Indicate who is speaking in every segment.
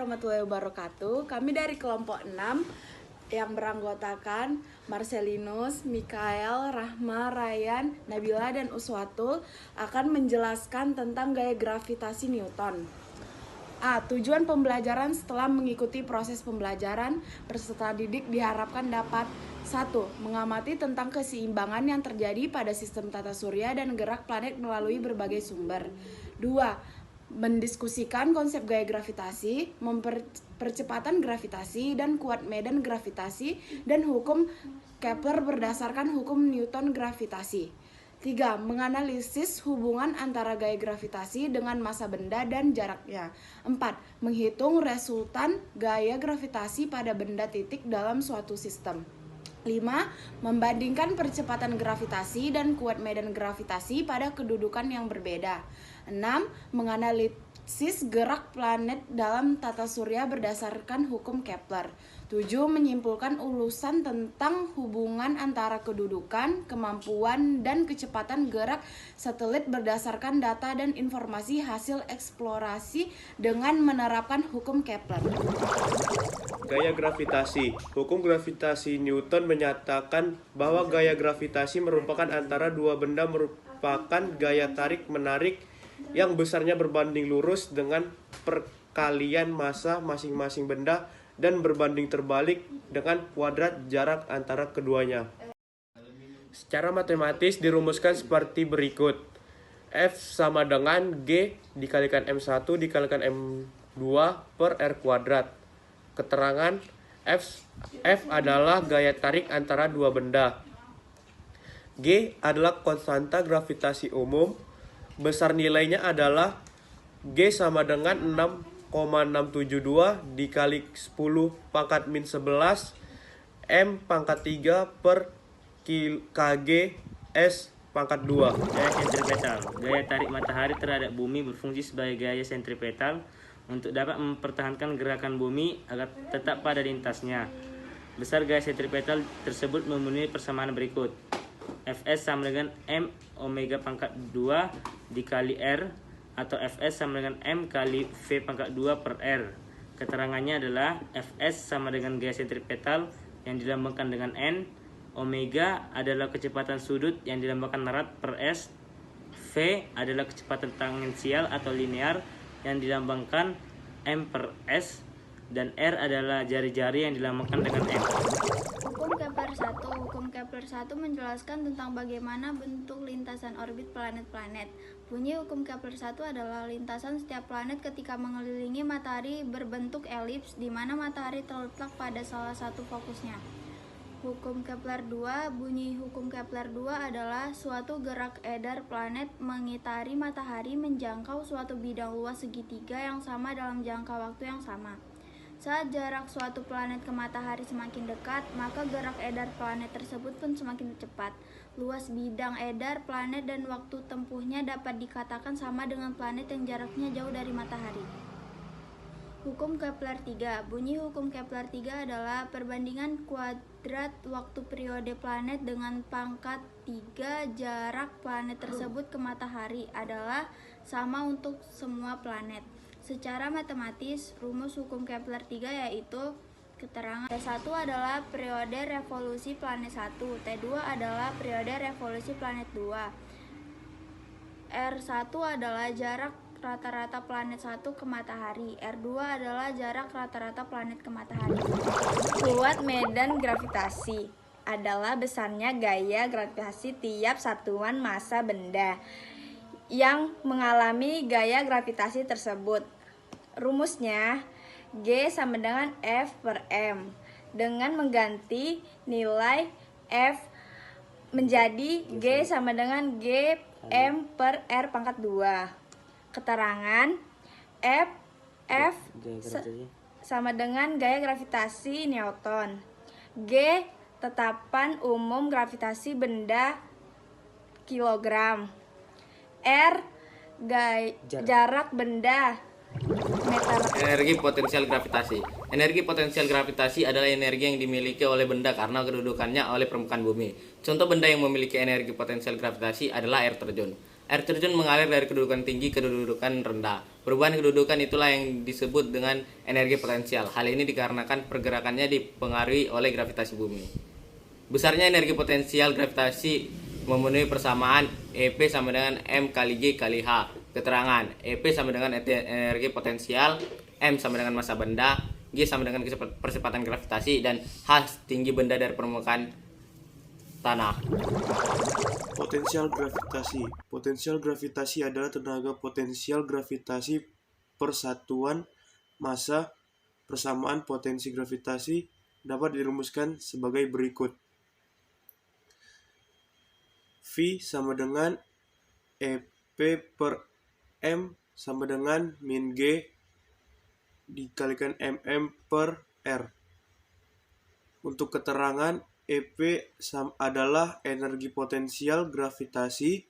Speaker 1: warahmatullahi wabarakatuh. Kami dari kelompok 6 yang beranggotakan Marcelinus, Mikael, Rahma, Ryan, Nabila, dan Uswatul akan menjelaskan tentang gaya gravitasi Newton. Tujuan pembelajaran. Setelah mengikuti proses pembelajaran, peserta didik diharapkan dapat 1. Mengamati tentang keseimbangan yang terjadi pada sistem tata surya dan gerak planet melalui berbagai sumber. 2. Mendiskusikan konsep gaya gravitasi, percepatan gravitasi, dan kuat medan gravitasi, dan hukum Kepler berdasarkan hukum Newton gravitasi. 3. Menganalisis hubungan antara gaya gravitasi dengan massa benda dan jaraknya. 4. Menghitung resultan gaya gravitasi pada benda titik dalam suatu sistem. 5. Membandingkan percepatan gravitasi dan kuat medan gravitasi pada kedudukan yang berbeda. 6. Menganalisis gerak planet dalam tata surya berdasarkan hukum Kepler. 7. Menyimpulkan ulasan tentang hubungan antara kedudukan, kemampuan, dan kecepatan gerak satelit berdasarkan data dan informasi hasil eksplorasi dengan menerapkan hukum Kepler.
Speaker 2: Gaya gravitasi. Hukum gravitasi Newton menyatakan bahwa gaya gravitasi merupakan antara dua benda merupakan gaya tarik-menarik yang besarnya berbanding lurus dengan perkalian massa masing-masing benda dan berbanding terbalik dengan kuadrat jarak antara keduanya. Secara matematis dirumuskan seperti berikut. F sama dengan G dikalikan M1 dikalikan M2 per R kuadrat. Keterangan F adalah gaya tarik antara dua benda. G adalah konstanta gravitasi umum. Besar nilainya adalah G sama dengan 6,672 dikali 10 pangkat min 11 M pangkat 3 per kg S pangkat 2.
Speaker 3: Gaya sentripetal. Gaya tarik matahari terhadap bumi berfungsi sebagai gaya sentripetal untuk dapat mempertahankan gerakan bumi agar tetap pada lintasnya. Besar gaya sentripetal tersebut memenuhi persamaan berikut. Fs sama dengan M omega pangkat 2 dikali R atau Fs sama dengan M kali V pangkat 2 per R. Keterangannya adalah Fs sama dengan gaya sentripetal yang dilambangkan dengan N. Omega adalah kecepatan sudut yang dilambangkan rad per S. V adalah kecepatan tangensial atau linear yang dilambangkan M per S, dan R adalah jari-jari yang dilambangkan dengan M.
Speaker 4: Hukum Kepler 1. Hukum Kepler 1 menjelaskan tentang bagaimana bentuk lintasan orbit planet-planet. Bunyi hukum Kepler 1 adalah lintasan setiap planet ketika mengelilingi matahari berbentuk elips di mana matahari terletak pada salah satu fokusnya. Hukum Kepler 2. Bunyi hukum Kepler 2 adalah suatu gerak edar planet mengitari matahari menjangkau suatu bidang luas segitiga yang sama dalam jangka waktu yang sama. Saat jarak suatu planet ke matahari semakin dekat, maka gerak edar planet tersebut pun semakin cepat. Luas bidang edar planet dan waktu tempuhnya dapat dikatakan sama dengan planet yang jaraknya jauh dari matahari. Hukum Kepler 3. Bunyi hukum Kepler 3 adalah perbandingan kuadrat waktu periode planet dengan pangkat 3 jarak planet tersebut ke matahari adalah sama untuk semua planet. Secara matematis, rumus hukum Kepler 3 yaitu keterangan T1 adalah periode revolusi planet 1, T2 adalah periode revolusi planet 2, R1 adalah jarak rata-rata planet 1 ke matahari, R2 adalah jarak rata-rata planet ke matahari.
Speaker 5: Kuat medan gravitasi adalah besarnya gaya gravitasi tiap satuan massa benda yang mengalami gaya gravitasi tersebut. Rumusnya G sama dengan F per M dengan mengganti nilai F menjadi G sama dengan G M per R pangkat 2. Keterangan F sama dengan gaya gravitasi Newton. G tetapan umum gravitasi benda kilogram. R jarak benda meter.
Speaker 6: Energi potensial gravitasi. Energi potensial gravitasi adalah energi yang dimiliki oleh benda karena kedudukannya oleh permukaan bumi. Contoh benda yang memiliki energi potensial gravitasi adalah air terjun. Air terjun mengalir dari kedudukan tinggi ke kedudukan rendah. Perubahan kedudukan itulah yang disebut dengan energi potensial. Hal ini dikarenakan pergerakannya dipengaruhi oleh gravitasi bumi. Besarnya energi potensial gravitasi memenuhi persamaan EP sama dengan M kali G kali H. Keterangan, EP sama dengan energi potensial, M sama dengan massa benda, G sama dengan percepatan gravitasi, dan H tinggi benda dari permukaan tanah.
Speaker 2: Potensial gravitasi. Potensial gravitasi adalah tenaga potensial gravitasi persatuan massa. Persamaan potensi gravitasi dapat dirumuskan sebagai berikut. V sama dengan EP per M sama dengan min G dikalikan mm per R. Untuk keterangan, EP adalah energi potensial gravitasi,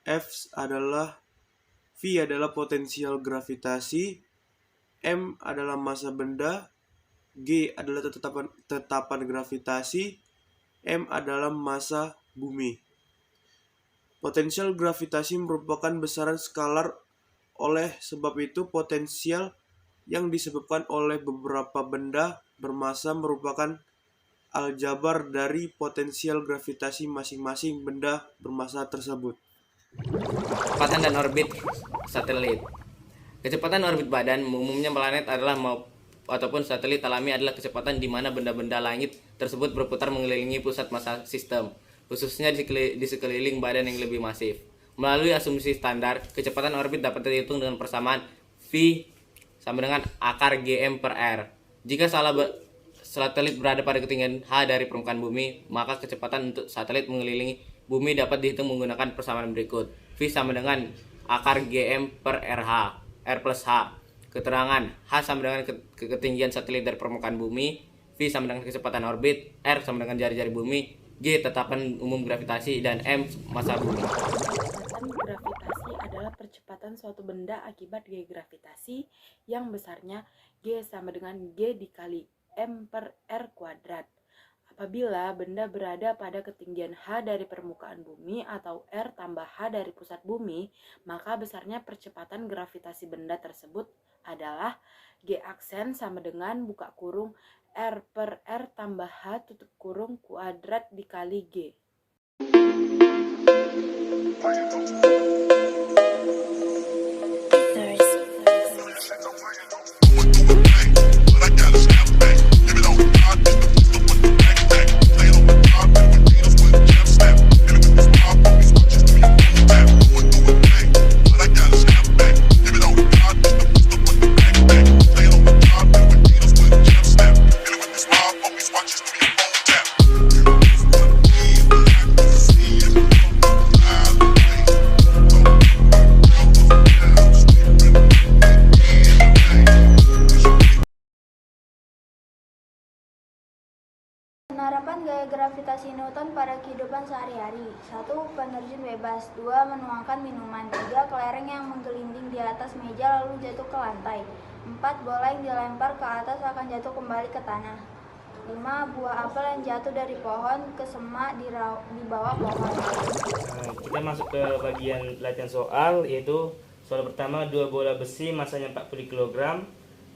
Speaker 2: V adalah potensial gravitasi, M adalah massa benda, G adalah tetapan gravitasi, M adalah massa bumi. Potensial gravitasi merupakan besaran skalar, oleh sebab itu potensial yang disebabkan oleh beberapa benda bermassa merupakan aljabar dari potensial gravitasi masing-masing benda bermassa tersebut.
Speaker 6: Kecepatan dan orbit satelit. Kecepatan orbit badan, umumnya planet ataupun satelit alami, adalah kecepatan di mana benda-benda langit tersebut berputar mengelilingi pusat massa sistem, khususnya di sekeliling badan yang lebih masif. Melalui asumsi standar, kecepatan orbit dapat dihitung dengan persamaan V sama dengan akar Gm per R. Jika satelit berada pada ketinggian H dari permukaan bumi, maka kecepatan untuk satelit mengelilingi bumi dapat dihitung menggunakan persamaan berikut. V sama dengan akar Gm per RH, R plus H. Keterangan, H sama dengan ketinggian satelit dari permukaan bumi, V sama dengan kecepatan orbit, R sama dengan jari-jari bumi, G tetapan umum gravitasi, dan M massa bumi.
Speaker 1: Percepatan gravitasi adalah percepatan suatu benda akibat gaya gravitasi yang besarnya G sama dengan G dikali M per R kuadrat. Apabila benda berada pada ketinggian H dari permukaan bumi atau R tambah H dari pusat bumi, maka besarnya percepatan gravitasi benda tersebut adalah G aksen sama dengan buka kurung R per R tambah H tutup kurung kuadrat dikali G.
Speaker 4: Penerapan gaya gravitasi Newton pada kehidupan sehari-hari. 1. Penerjun bebas. 2. Menuangkan minuman. 3. Kelereng yang menggelinding di atas meja lalu jatuh ke lantai. 4. Bola yang dilempar ke atas akan jatuh kembali ke tanah. 5. Buah apel yang jatuh dari pohon ke semak di bawah pohon.
Speaker 3: Kita masuk ke bagian latihan soal, yaitu soal pertama, 2 bola besi masanya 40 kg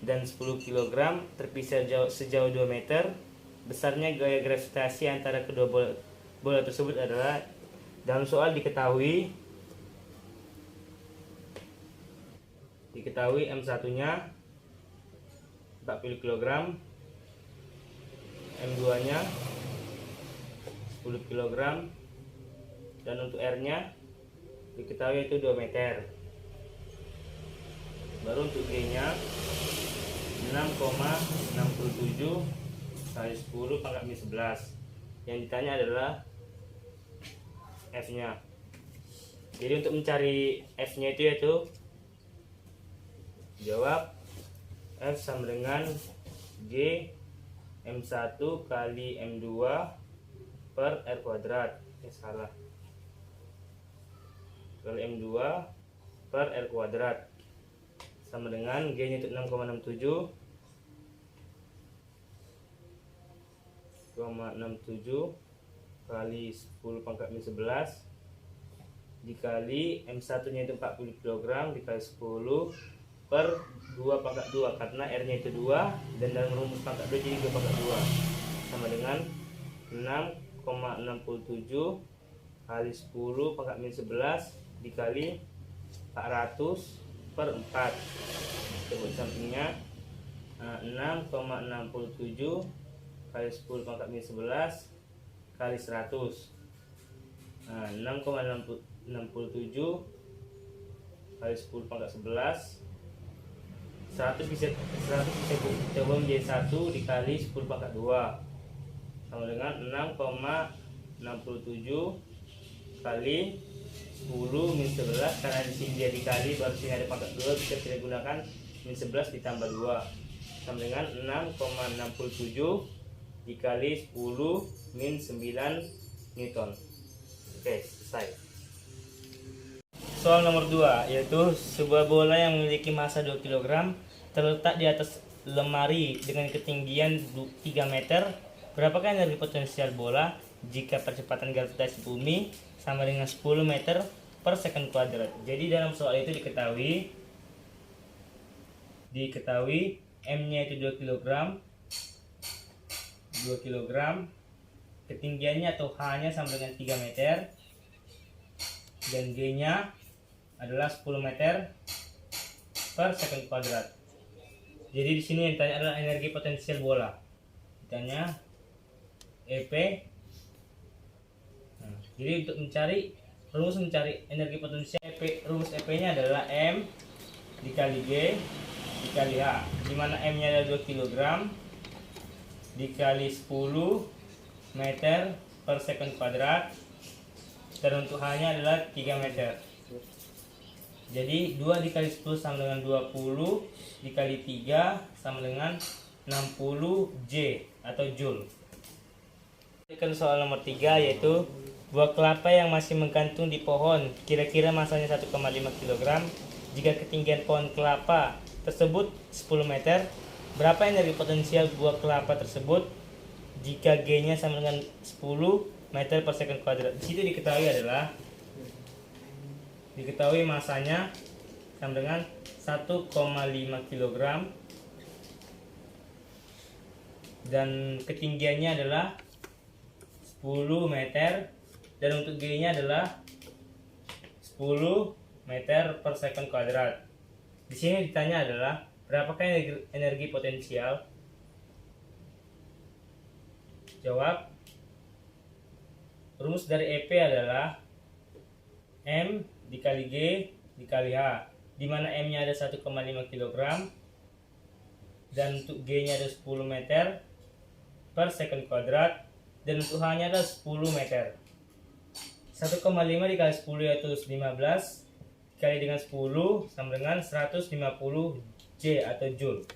Speaker 3: dan 10 kg terpisah sejauh 2 meter. Besarnya gaya gravitasi antara kedua bola tersebut adalah, dalam soal diketahui M1-nya 40 kg, M2-nya 10 kg, dan untuk R-nya diketahui itu 2 meter. Baru untuk G-nya 6,67 kali 10 pangkat min 11. Yang ditanya adalah F-nya. Jadi untuk mencari F-nya itu yaitu jawab F sama dengan G M1 kali M2 per R kuadrat. Salah. Kali M2 per R kuadrat sama dengan G-nya itu 6,67 kali 10 pangkat min 11 dikali M1 nya itu 40 kg dikali 10 per 2 pangkat 2 karena R nya itu 2 dan dalam rumus pangkat 2 jadi 2 pangkat 2 sama dengan 6,67 kali 10 pangkat min 11 dikali 400 per 4. Coba sampingnya 6,67 kali 10 pangkat min 11 kali 100. 6,67 kali 10 pangkat 11 100 bisa coba menjadi 1 dikali 10 pangkat 2 sama dengan 6,67 kali 10 min 11 karena di sini dia dikali baru sini ada pangkat 2 bisa kita gunakan min 11 ditambah 2 sama dengan 6,67 dikali 10 min 9 Newton. Oke, selesai. Soal nomor 2 yaitu sebuah bola yang memiliki massa 2 kg terletak di atas lemari dengan ketinggian 3 meter. Berapakah energi potensial bola jika percepatan gravitasi bumi sama dengan 10 meter per second kuadrat? Jadi dalam soal itu diketahui M-nya itu 2 kg, ketinggiannya atau H-nya sama dengan 3 meter, dan G-nya adalah 10 meter per second kuadrat. Jadi di sini yang ditanya adalah energi potensial bola. Ditanya EP. Nah, jadi untuk rumus mencari energi potensial EP, rumus EP-nya adalah M dikali G dikali H, di mana M-nya adalah 2 kg dikali 10 meter per second kuadrat, dan untuk H-nya adalah 3 meter. Jadi 2 dikali 10 sama dengan 20 dikali 3 sama dengan 60 J atau Joule. Soal nomor 3 yaitu buah kelapa yang masih menggantung di pohon kira-kira massanya 1,5 kg. Jika ketinggian pohon kelapa tersebut 10 meter, berapa energi potensial buah kelapa tersebut jika G-nya sama dengan 10 meter per second kuadrat? Di situ diketahui masanya sama dengan 1,5 kg dan ketinggiannya adalah 10 meter, dan untuk G-nya adalah 10 meter per second kuadrat. Di sini ditanya adalah berapakah energi potensial? Jawab. Rumus dari EP adalah M dikali G dikali H, di mana M-nya ada 1,5 kg dan untuk G-nya ada 10 meter per second kuadrat, dan untuk H-nya ada 10 meter. 1,5 dikali 10 yaitu 15 dikali dengan 10 sama dengan 150 J atau Joule.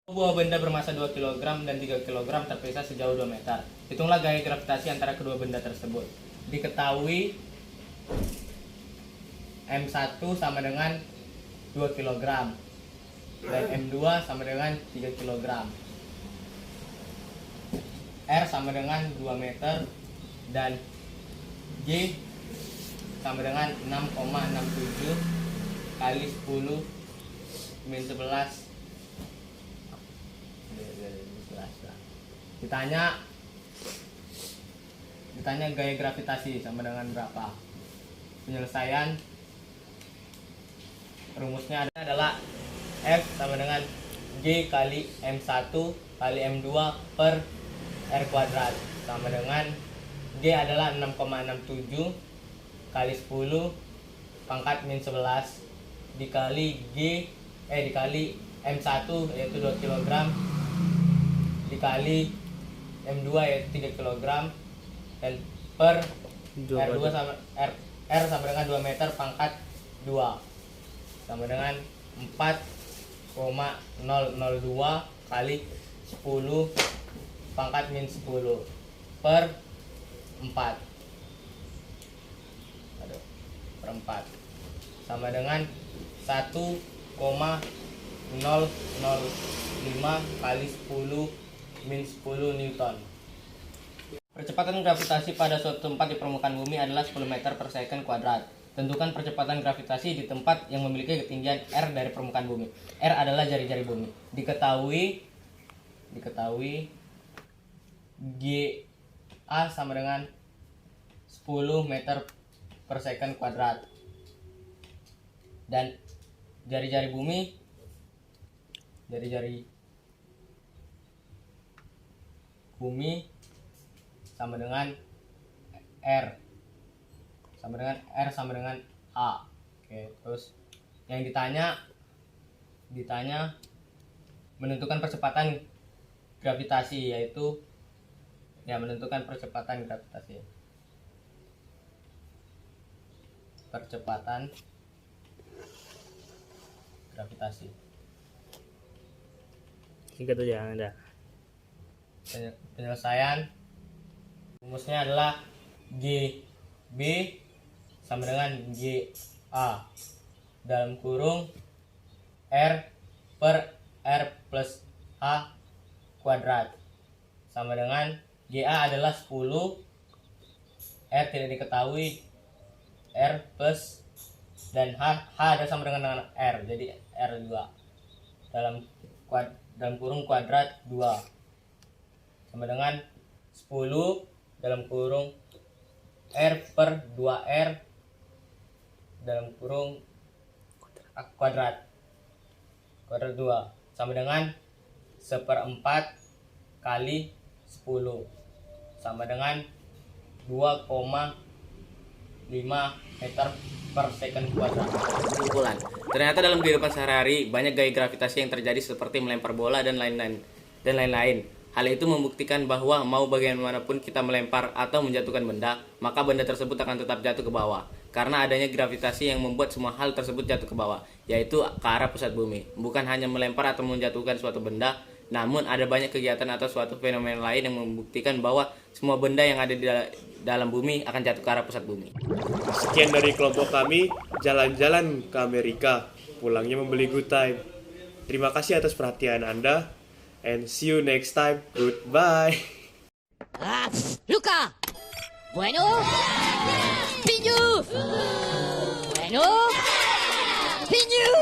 Speaker 6: Buah benda bermassa 2 kg dan 3 kg terpisah sejauh 2 meter. Hitunglah gaya gravitasi antara kedua benda tersebut. Diketahui M1 sama dengan 2 kg dan M2 sama dengan 3 kg. R sama dengan 2 meter dan G sama dengan 6,67 kali 10 min 11. Ditanya gaya gravitasi sama dengan berapa? Penyelesaian rumusnya adalah F sama dengan G kali M1 kali M2 per R kuadrat sama dengan G adalah 6,67 kali 10 pangkat min 11 dikali dikali M1 yaitu 2 kg dikali M2 yaitu 3 kg dan per R2 sama R sama dengan 2 meter pangkat 2 sama dengan 4,002 kali 10 pangkat min 10 per 4 sama dengan 1,005 kali 10 min 10 Newton. Kecepatan gravitasi pada suatu tempat di permukaan bumi adalah 10 meter per second kuadrat. Tentukan percepatan gravitasi di tempat yang memiliki ketinggian R dari permukaan bumi. R adalah jari-jari bumi. Diketahui GA sama dengan 10 meter per second kuadrat. Dan jari-jari bumi sama dengan R sama dengan A. Oke, terus yang ditanya menentukan percepatan gravitasi, yaitu menentukan percepatan gravitasi.
Speaker 3: Singkat aja Anda.
Speaker 6: Penyelesaian rumusnya adalah GB sama dengan GA dalam kurung R per R plus H kuadrat sama dengan GA adalah 10, R tidak diketahui, R plus dan H ada sama dengan R, jadi R2 dalam kurung kuadrat 2 sama dengan 10 dalam kurung R per 2R dalam kurung kuadrat 2 sama dengan 1/4 kali 10 sama dengan 2,5 meter per second kuadrat. Kesimpulan, ternyata dalam kehidupan sehari-hari banyak gaya gravitasi yang terjadi seperti melempar bola dan lain-lain. Hal itu membuktikan bahwa mau bagaimanapun kita melempar atau menjatuhkan benda, maka benda tersebut akan tetap jatuh ke bawah. Karena adanya gravitasi yang membuat semua hal tersebut jatuh ke bawah, yaitu ke arah pusat bumi. Bukan hanya melempar atau menjatuhkan suatu benda, namun ada banyak kegiatan atau suatu fenomena lain yang membuktikan bahwa semua benda yang ada di dalam bumi akan jatuh ke arah pusat bumi.
Speaker 2: Sekian dari kelompok kami, jalan-jalan ke Amerika, pulangnya membeli good time. Terima kasih atas perhatian Anda, and see you next time. Goodbye.
Speaker 7: Luca. Bueno. Pinyu. Bueno. Pinyu.